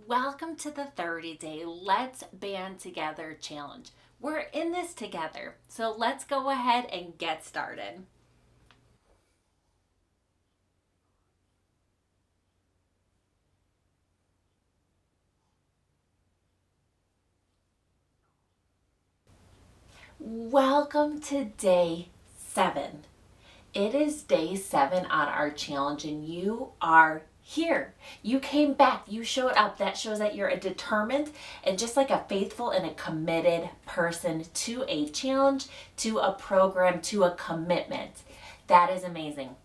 Welcome to the 30-day Let's Band Together challenge. We're in this together, so let's go ahead and get started. Welcome to day 7. It is day 7 on our challenge and you are here. You came back. You showed up. That shows that you're a determined and just like a faithful and a committed person to a challenge, to a program, to a commitment. That is amazing.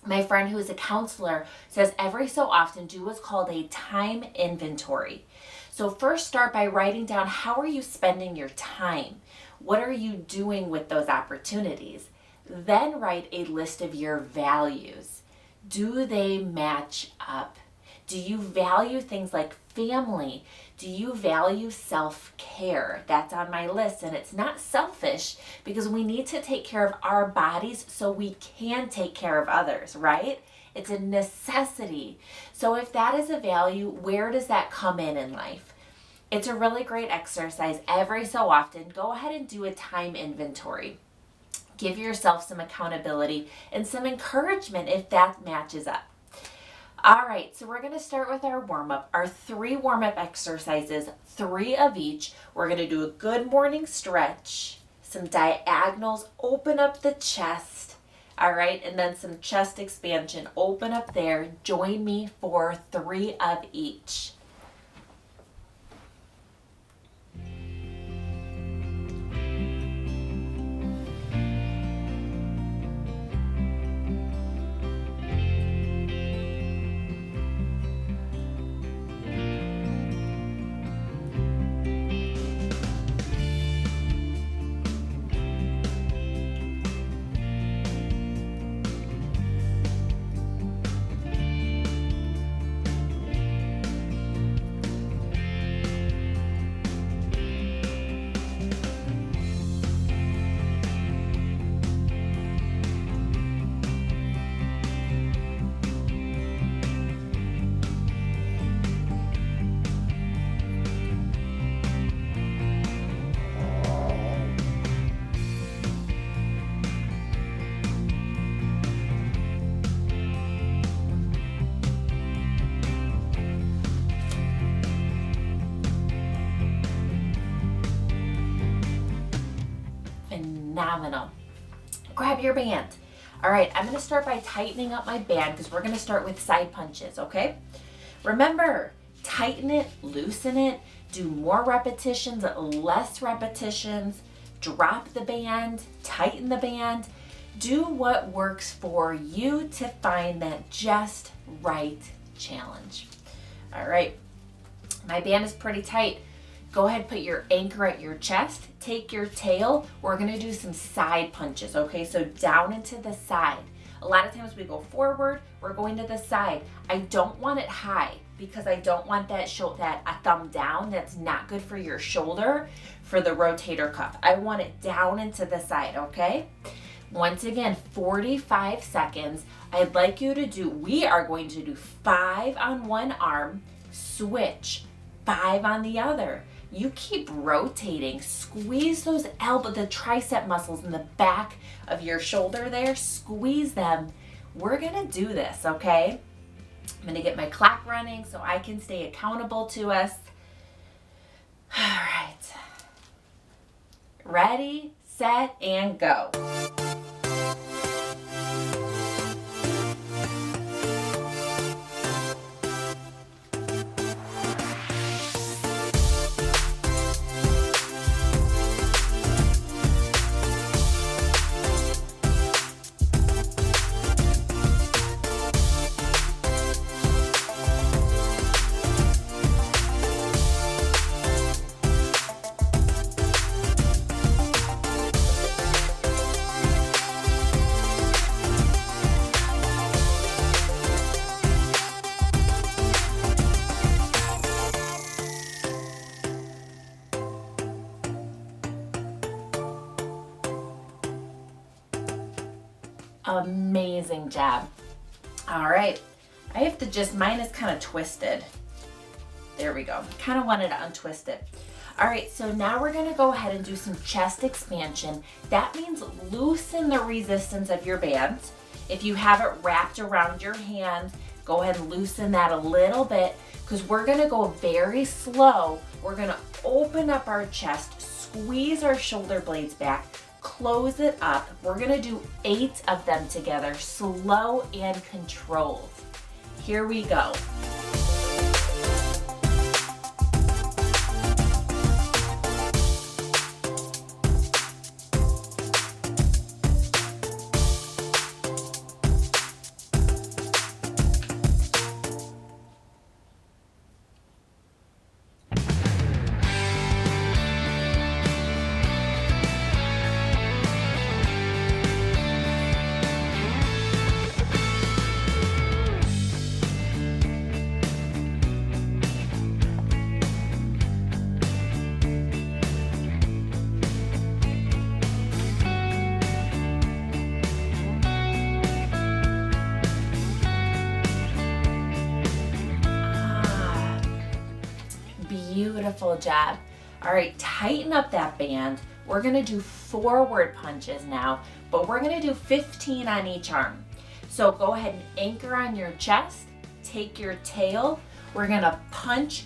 My friend who is a counselor says every so often do what's called a time inventory. So first start by writing down how are you spending your time? What are you doing with those opportunities? Then write a list of your values. Do they match up? Do you value things like family? Do you value self-care? That's on my list, and it's not selfish because we need to take care of our bodies so we can take care of others, right? It's a necessity. So if that is a value, where does that come in life? It's a really great exercise. Every so often, go ahead and do a time inventory. Give yourself some accountability and some encouragement if that matches up. All right, so we're going to start with our warm-up, our 3 warm-up exercises, 3 of each. We're going to do a good morning stretch, some diagonals, open up the chest, all right, and then some chest expansion. Open up there. Join me for 3 of each. Phenomenal. Grab your band. All right, I'm going to start by tightening up my band because we're going to start with side punches, okay? Remember, tighten it, loosen it, do more repetitions, less repetitions, drop the band, tighten the band. Do what works for you to find that just right challenge. All right, my band is pretty tight. Go ahead, put your anchor at your chest, take your tail. We're gonna do some side punches, okay? So down and to the side. A lot of times we go forward, we're going to the side. I don't want it high because I don't want that a thumb down. That's not good for your shoulder, for the rotator cuff. I want it down and to the side, okay? Once again, 45 seconds. I'd like you to we are going to do 5 on one arm, switch, 5 on the other. You keep rotating, squeeze those the tricep muscles in the back of your shoulder there, squeeze them. We're gonna do this, okay? I'm gonna get my clock running so I can stay accountable to us. All right. Ready, set, and go. Amazing job. All right, I have to mine is kind of twisted. There we go. Kind of wanted to untwist it. All right, so now we're gonna go ahead and do some chest expansion. That means loosen the resistance of your bands. If you have it wrapped around your hand, go ahead and loosen that a little bit, because we're gonna go very slow. We're gonna open up our chest, squeeze our shoulder blades back, close it up. We're gonna do 8 of them together, slow and controlled. Here we go. Beautiful job. All right, tighten up that band. We're gonna do forward punches now, but we're gonna do 15 on each arm. So go ahead and anchor on your chest, take your tail. We're gonna punch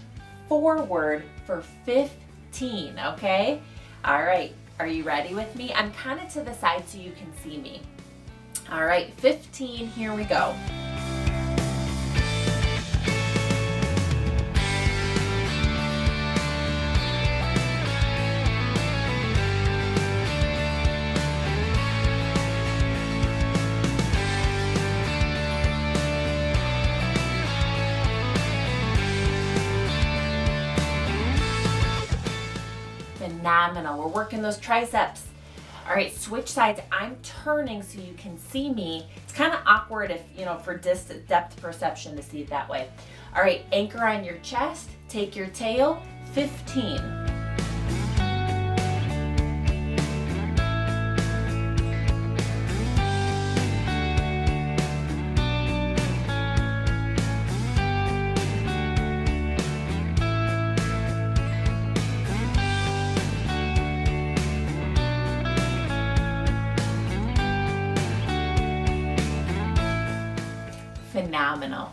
forward for 15, okay? All right, are you ready with me? I'm kind of to the side so you can see me. All right, 15, here we go. Phenomenal. We're working those triceps. All right, switch sides. I'm turning so you can see me. It's kind of awkward if, for depth perception to see it that way. All right, anchor on your chest, take your tail, 15. Phenomenal.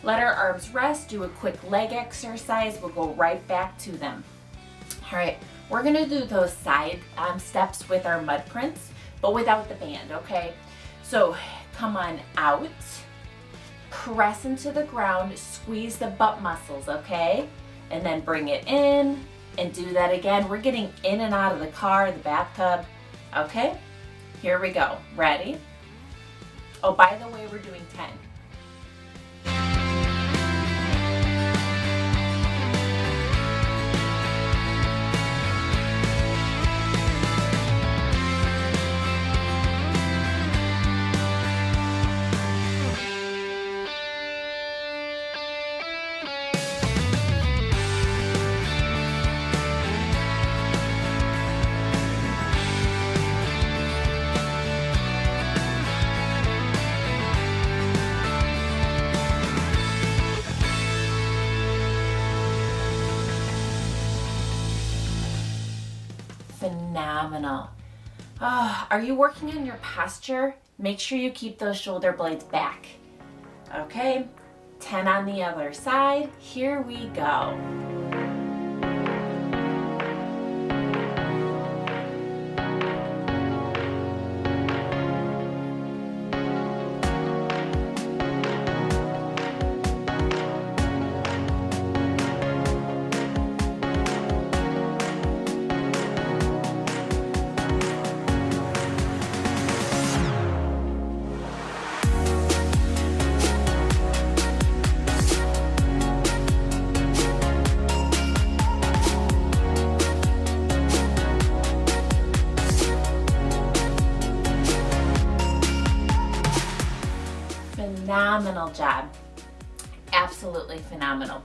Let our arms rest, do a quick leg exercise. We'll go right back to them. All right, we're gonna do those side steps with our mud prints, but without the band, okay? So come on out, press into the ground, squeeze the butt muscles, okay? And then bring it in and do that again. We're getting in and out of the car, the bathtub, okay? Here we go, ready? Oh, by the way, we're doing 10. Phenomenal. Oh, are you working on your posture? Make sure you keep those shoulder blades back. Okay, 10 on the other side. Here we go. Phenomenal job. Absolutely phenomenal.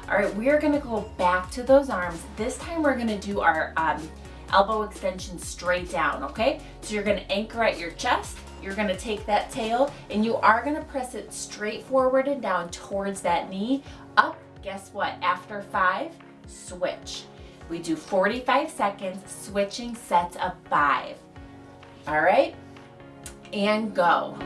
All right, we are gonna go back to those arms. This time we're gonna do our elbow extension straight down, okay? So you're gonna anchor at your chest, you're gonna take that tail, and you are gonna press it straight forward and down towards that knee, up guess what? After 5, switch. We do 45 seconds, switching sets of 5. All right, and go.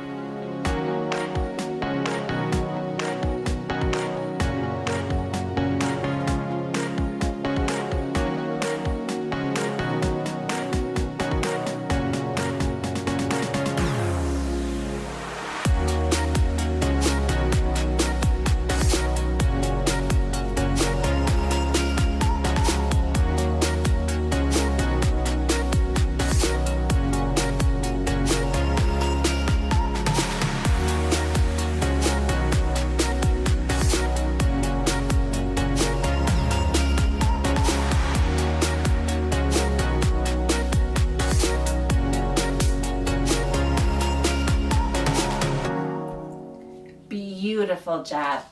Beautiful job.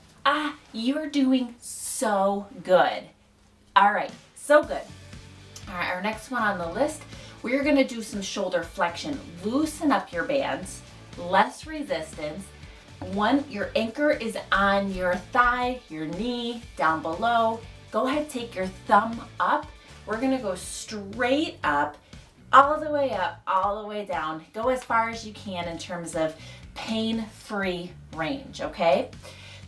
You're doing so good. All right, so good. All right, our next one on the list, we're gonna do some shoulder flexion. Loosen up your bands, less resistance. Your anchor is on your thigh, your knee, down below. Go ahead, take your thumb up. We're gonna go straight up, all the way up, all the way down. Go as far as you can in terms of pain-free range, okay?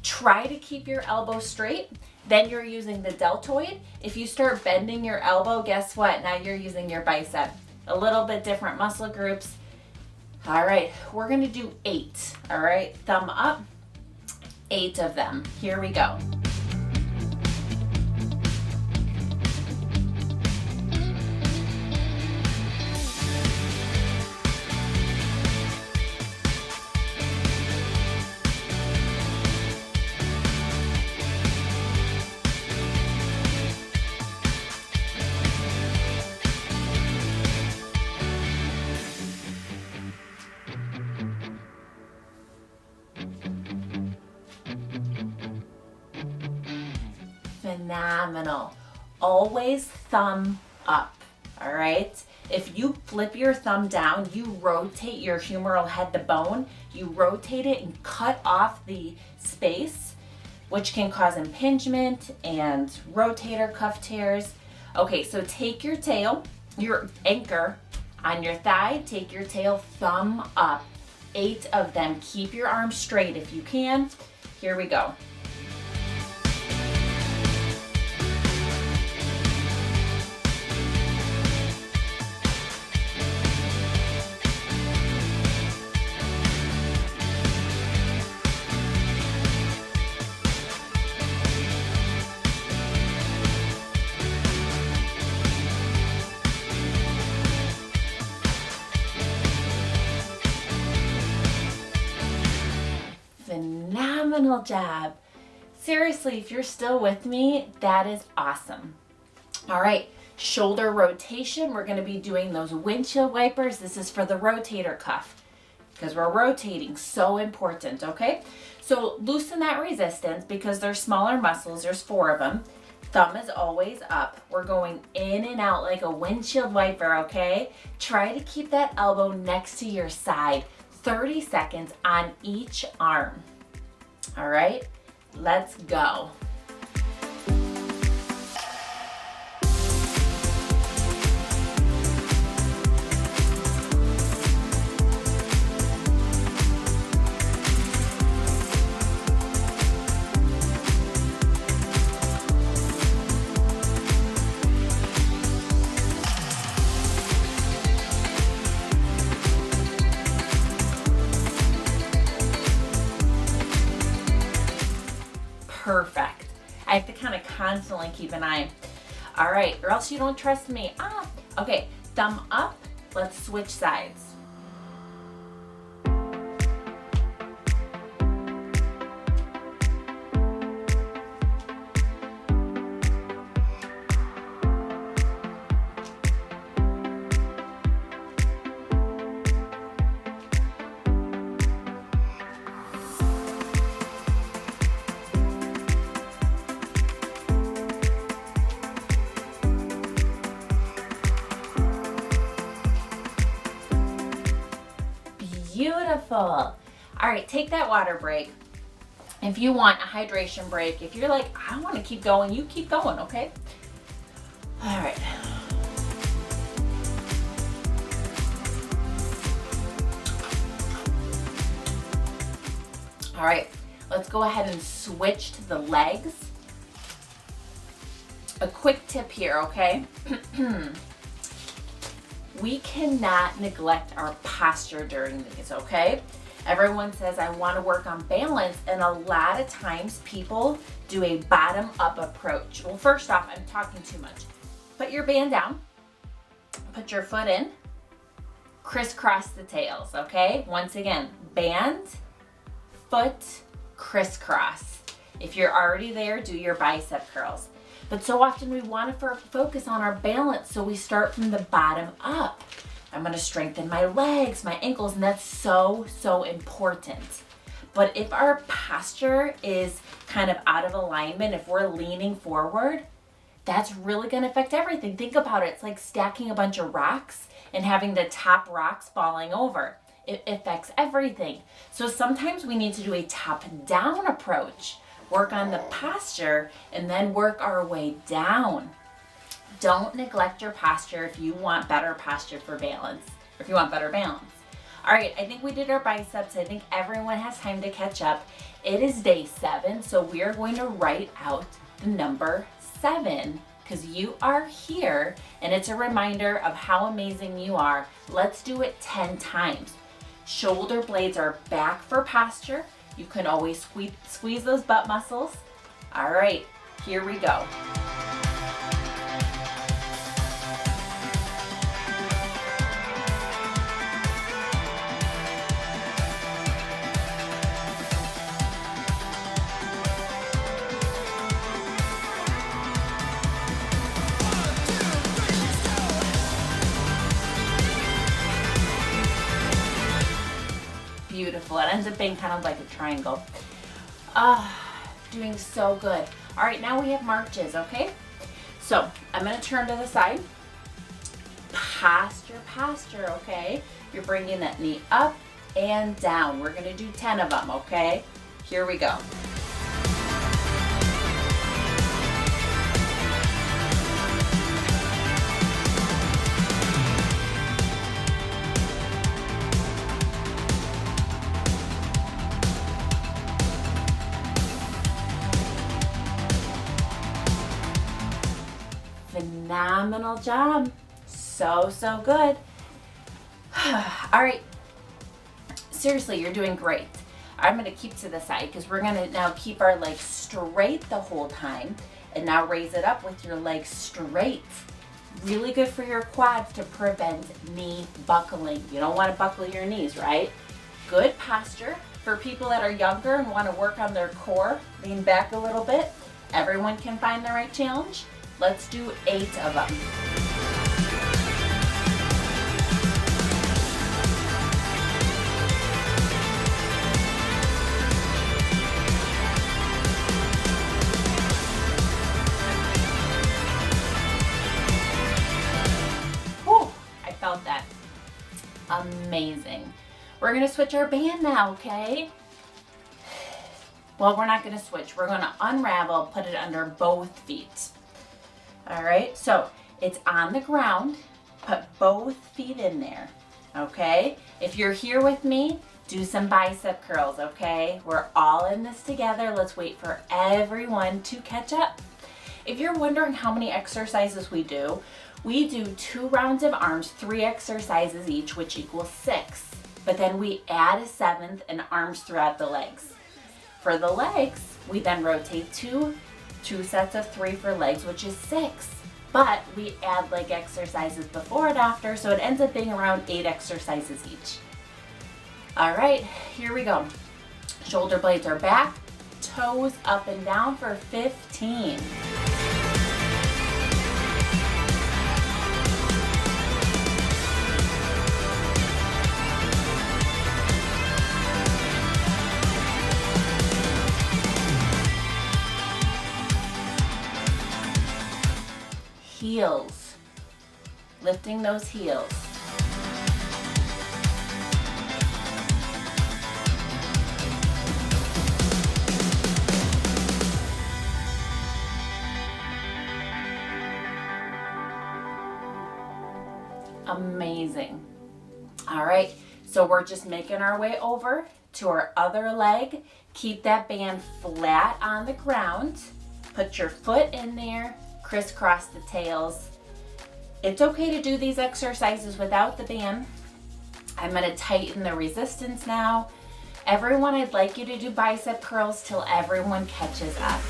Try to keep your elbow straight. Then you're using the deltoid. If you start bending your elbow, guess what? Now you're using your bicep. A little bit different muscle groups. All right, we're gonna do 8, all right? Thumb up, 8 of them. Here we go. Phenomenal. Always thumb up, all right? If you flip your thumb down, you rotate your humeral head to bone, you rotate it and cut off the space, which can cause impingement and rotator cuff tears. Okay, so take your tail, your anchor on your thigh, take your tail, thumb up, 8 of them. Keep your arms straight if you can. Here we go. Phenomenal job. Seriously, if you're still with me, that is awesome. All right, shoulder rotation. We're going to be doing those windshield wipers. This is for the rotator cuff because we're rotating, so important, okay? So loosen that resistance because they're smaller muscles. There's 4 of them. Thumb is always up. We're going in and out like a windshield wiper, okay? Try to keep that elbow next to your side. 30 seconds on each arm. All right, let's go. Perfect. I have to kind of constantly keep an eye. All right, or else you don't trust me. Okay, thumb up. Let's switch sides. Beautiful. All right, take that water break. If you want a hydration break, if you're like, I want to keep going, you keep going, okay? All right. All right, let's go ahead and switch to the legs. A quick tip here, okay? We cannot neglect our posture during these, okay? Everyone says, I want to work on balance, and a lot of times people do a bottom-up approach. Well, first off, I'm talking too much. Put your band down, put your foot in, crisscross the tails, okay? Once again, band, foot, crisscross. If you're already there, do your bicep curls. But so often we want to focus on our balance, so we start from the bottom up. I'm going to strengthen my legs, my ankles, and that's so, so important. But if our posture is kind of out of alignment, if we're leaning forward, that's really going to affect everything. Think about it. It's like stacking a bunch of rocks and having the top rocks falling over. It affects everything. So sometimes we need to do a top-down approach. Work on the posture and then work our way down. Don't neglect your posture if you want better posture for balance, or if you want better balance. All right, I think we did our biceps. I think everyone has time to catch up. It is day 7, so we are going to write out the number 7 because you are here and it's a reminder of how amazing you are. Let's do it 10 times. Shoulder blades are back for posture. You can always squeeze those butt muscles. All right, here we go. Beautiful. It ends up being kind of like a triangle. Doing so good. All right, now we have marches, okay? So I'm going to turn to the side. Posture, posture, okay? You're bringing that knee up and down. We're going to do 10 of them, okay? Here we go. Phenomenal job. So, so good. All right. Seriously, you're doing great. I'm going to keep to the side because we're going to now keep our legs straight the whole time. And now raise it up with your legs straight. Really good for your quads to prevent knee buckling. You don't want to buckle your knees, right? Good posture. For people that are younger and want to work on their core, lean back a little bit. Everyone can find the right challenge. Let's do 8 of them. Whew, I felt that. Amazing. We're going to switch our band now, okay? Well, we're not going to switch. We're going to unravel, put it under both feet. All right, so it's on the ground, put both feet in there, okay? If you're here with me, do some bicep curls, okay? We're all in this together. Let's wait for everyone to catch up. If you're wondering how many exercises we do 2 rounds of arms, 3 exercises each, which equals 6. But then we add a 7th and arms throughout the legs. For the legs, we then rotate 2 sets of 3 for legs, which is 6. But we add leg exercises before and after, so it ends up being around 8 exercises each. All right, here we go. Shoulder blades are back, toes up and down for 15. Heels, lifting those heels. Amazing. All right, so we're just making our way over to our other leg. Keep that band flat on the ground. Put your foot in there, crisscross the tails. It's okay to do these exercises without the band. I'm gonna tighten the resistance now. Everyone, I'd like you to do bicep curls till everyone catches up.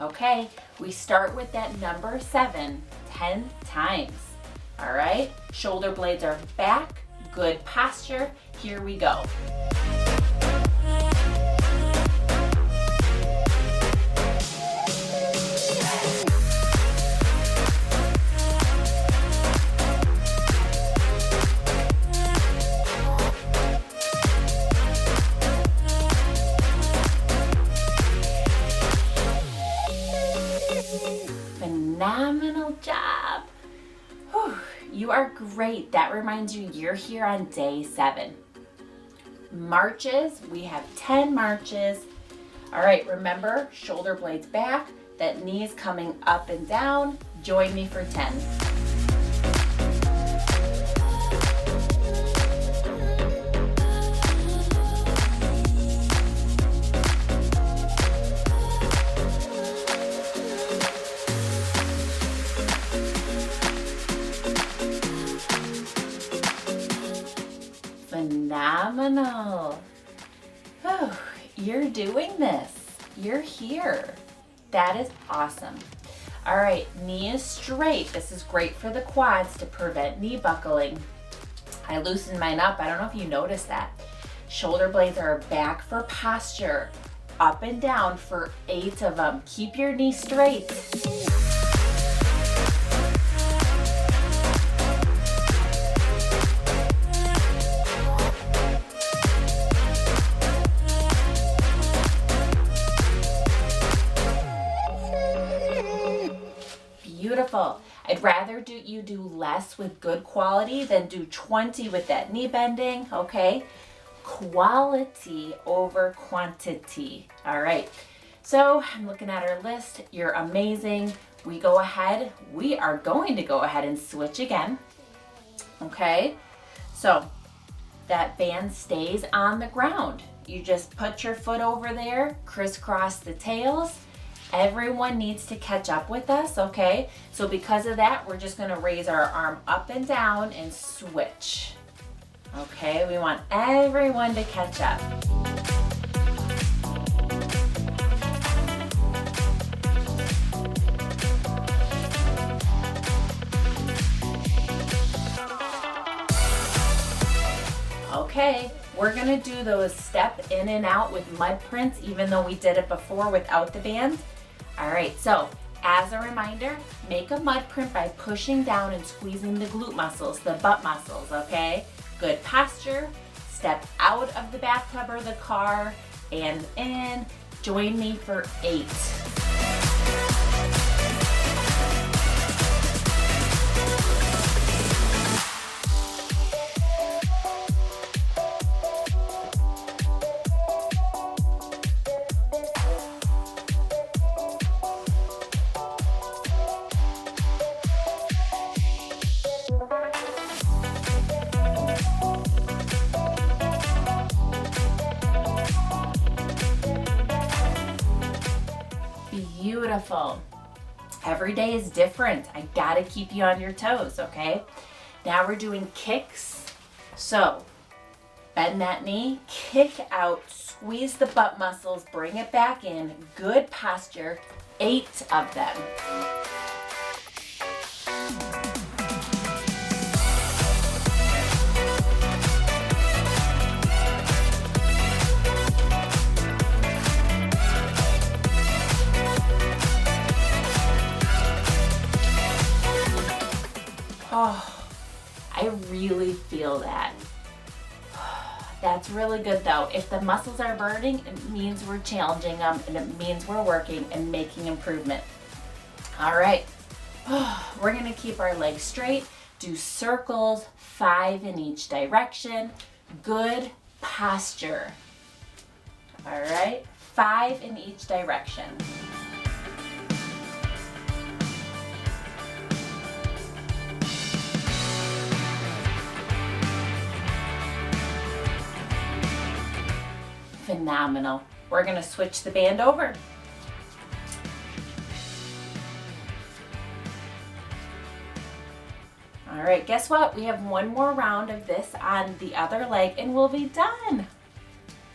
Okay, we start with that number 7, 10 times. All right, shoulder blades are back, good posture. Here we go. Phenomenal job. Whew, you are great. That reminds you, you're here on day 7. Marches, we have 10 marches. All right, remember, shoulder blades back, that knee is coming up and down. Join me for 10. Phenomenal. Oh, you're doing this. You're here. That is awesome. All right, knee is straight. This is great for the quads to prevent knee buckling. I loosened mine up. I don't know if you noticed that. Shoulder blades are back for posture. Up and down for 8 of them. Keep your knee straight. Beautiful. I'd rather you do less with good quality than do 20 with that knee bending, okay? Quality over quantity. All right. So I'm looking at our list. You're amazing. We are going to go ahead and switch again. Okay. So that band stays on the ground. You just put your foot over there, crisscross the tails. Everyone needs to catch up with us, okay? So because of that, we're just gonna raise our arm up and down and switch. Okay, we want everyone to catch up. Okay, we're gonna do those step in and out with mud prints, even though we did it before without the band. All right, so as a reminder, make a mud print by pushing down and squeezing the glute muscles, the butt muscles, okay? Good posture, step out of the bathtub or the car and in. Join me for 8. Beautiful. Every day is different. I gotta keep you on your toes, okay? Now we're doing kicks. So bend that knee, kick out, squeeze the butt muscles, bring it back in. Good posture, 8 of them. Oh, I really feel that. That's really good though. If the muscles are burning, it means we're challenging them and it means we're working and making improvement. All right, we're gonna keep our legs straight, do circles, 5 in each direction. Good posture. All right, 5 in each direction. Phenomenal. We're going to switch the band over. All right, guess what? We have one more round of this on the other leg and we'll be done.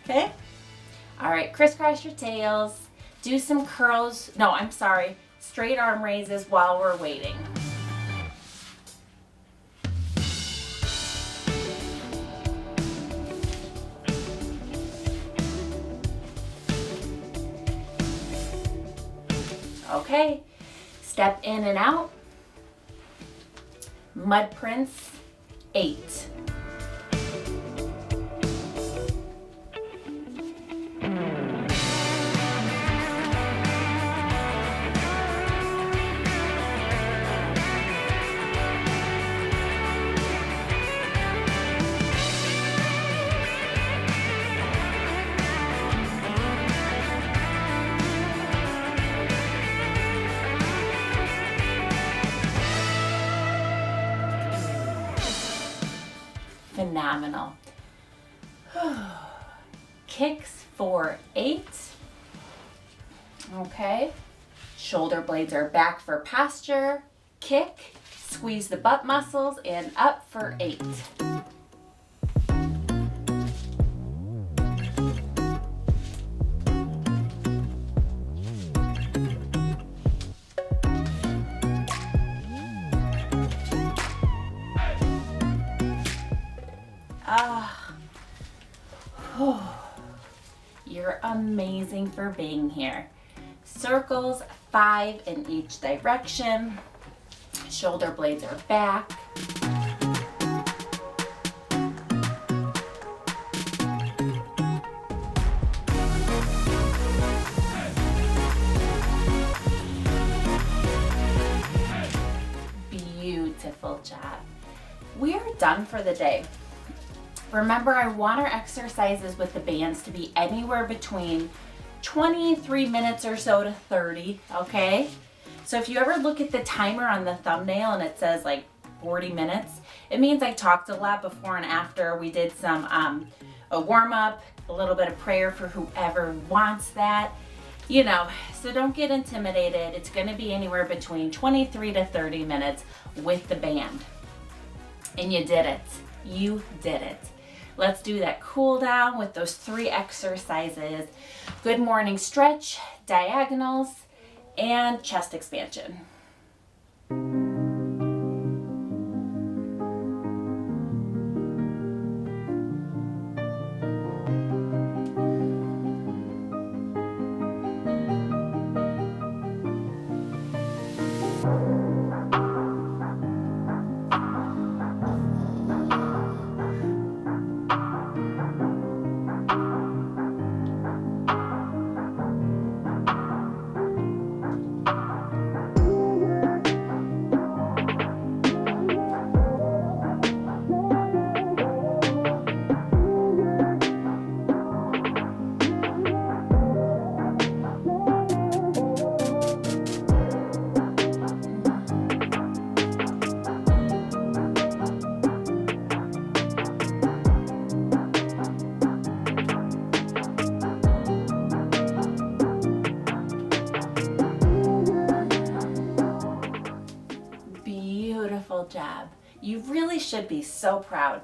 Okay? All right, crisscross your tails. Do some curls. No, I'm sorry. Straight arm raises while we're waiting. Okay, step in and out. Mud prints, 8. Phenomenal. Kicks for 8. Okay. Shoulder blades are back for posture. Kick, squeeze the butt muscles, and up for 8. You're amazing for being here. Circles, 5 in each direction. Shoulder blades are back. Beautiful job. We're done for the day. Remember, I want our exercises with the bands to be anywhere between 23 minutes or so to 30, okay? So if you ever look at the timer on the thumbnail and it says like 40 minutes, it means I talked a lot before and after. We did some a warm-up, a little bit of prayer for whoever wants that, you know, so don't get intimidated. It's gonna be anywhere between 23 to 30 minutes with the band. And you did it. You did it. Let's do that cool down with those 3 exercises. Good morning stretch, diagonals, and chest expansion. Job. You really should be so proud.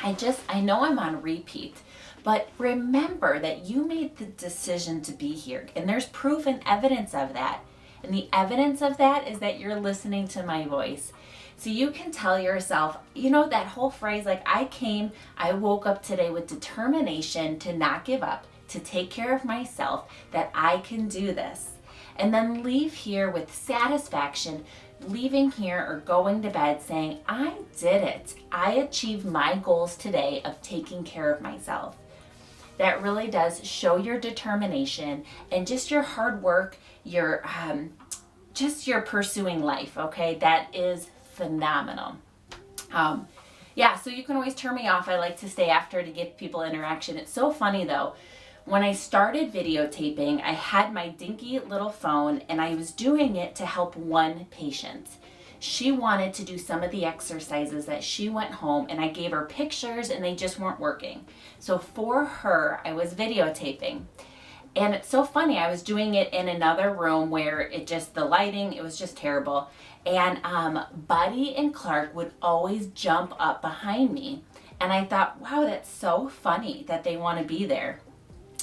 I know I'm on repeat, but remember that you made the decision to be here, and there's proof and evidence of that. And the evidence of that is that you're listening to my voice. So you can tell yourself, you know, that whole phrase, like, I woke up today with determination to not give up, to take care of myself, that I can do this. And then leave here with satisfaction, leaving here or going to bed saying, I did it. I achieved my goals today of taking care of myself. That really does show your determination and just your hard work, your pursuing life, okay? That is phenomenal. Yeah, so you can always turn me off. I like to stay after to give people interaction. It's so funny though. When I started videotaping, I had my dinky little phone and I was doing it to help one patient. She wanted to do some of the exercises that she went home, and I gave her pictures and they just weren't working. So for her, I was videotaping. And it's so funny, I was doing it in another room where the lighting, it was just terrible. And Buddy and Clark would always jump up behind me. And I thought, wow, that's so funny that they want to be there.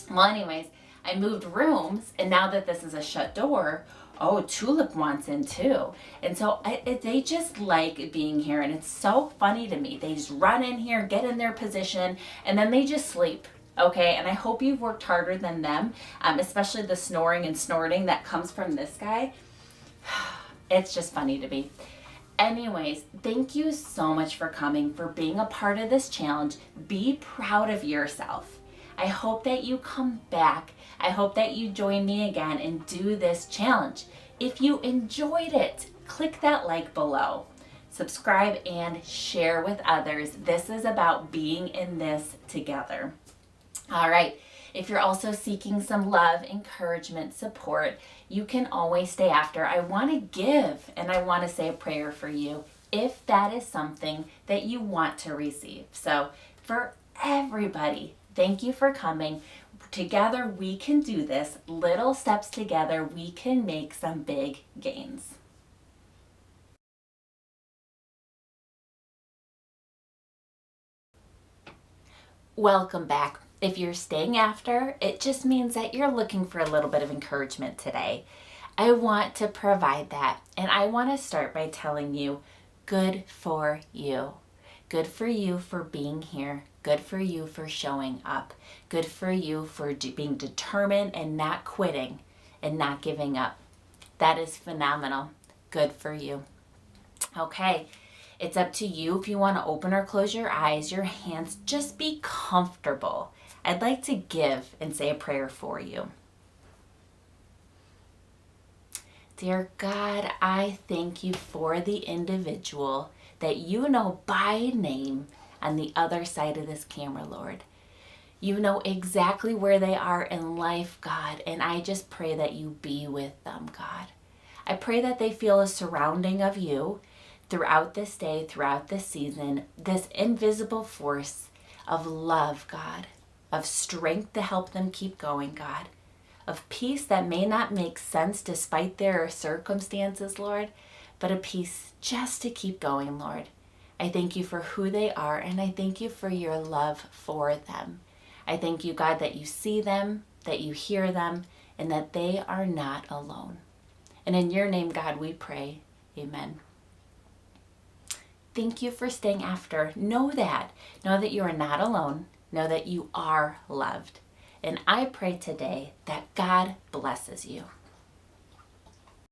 Well, anyways, I moved rooms, and now that this is a shut door, oh, Tulip wants in too. And so they just like being here, and it's so funny to me. They just run in here, get in their position, and then they just sleep. Okay, and I hope you've worked harder than them, especially the snoring and snorting that comes from this guy. It's just funny to me. Anyways, thank you so much for coming, for being a part of this challenge. Be proud of yourself. I hope that you come back. I hope that you join me again and do this challenge. If you enjoyed it, click that like below. Subscribe and share with others. This is about being in this together. All right, if you're also seeking some love, encouragement, support, you can always stay after. I want to give and I want to say a prayer for you if that is something that you want to receive. So for everybody, thank you for coming. Together we can do this. Little steps together, we can make some big gains. Welcome back. If you're staying after, it just means that you're looking for a little bit of encouragement today. I want to provide that, and I want to start by telling you, good for you. Good for you for being here. Good for you for showing up. Good for you for being determined and not quitting and not giving up. That is phenomenal. Good for you. Okay. It's up to you if you want to open or close your eyes, your hands, just be comfortable. I'd like to give and say a prayer for you. Dear God, I thank you for the individual that you know by name on the other side of this camera, Lord. You know exactly where they are in life, God, and I just pray that you be with them, God. I pray that they feel a surrounding of you throughout this day, throughout this season, this invisible force of love, God, of strength to help them keep going, God, of peace that may not make sense despite their circumstances, Lord, but a peace just to keep going, Lord. I thank you for who they are, and I thank you for your love for them. I thank you, God, that you see them, that you hear them, and that they are not alone. And in your name, God, we pray. Amen. Thank you for staying after. Know that you are not alone. Know that you are loved. And I pray today that God blesses you.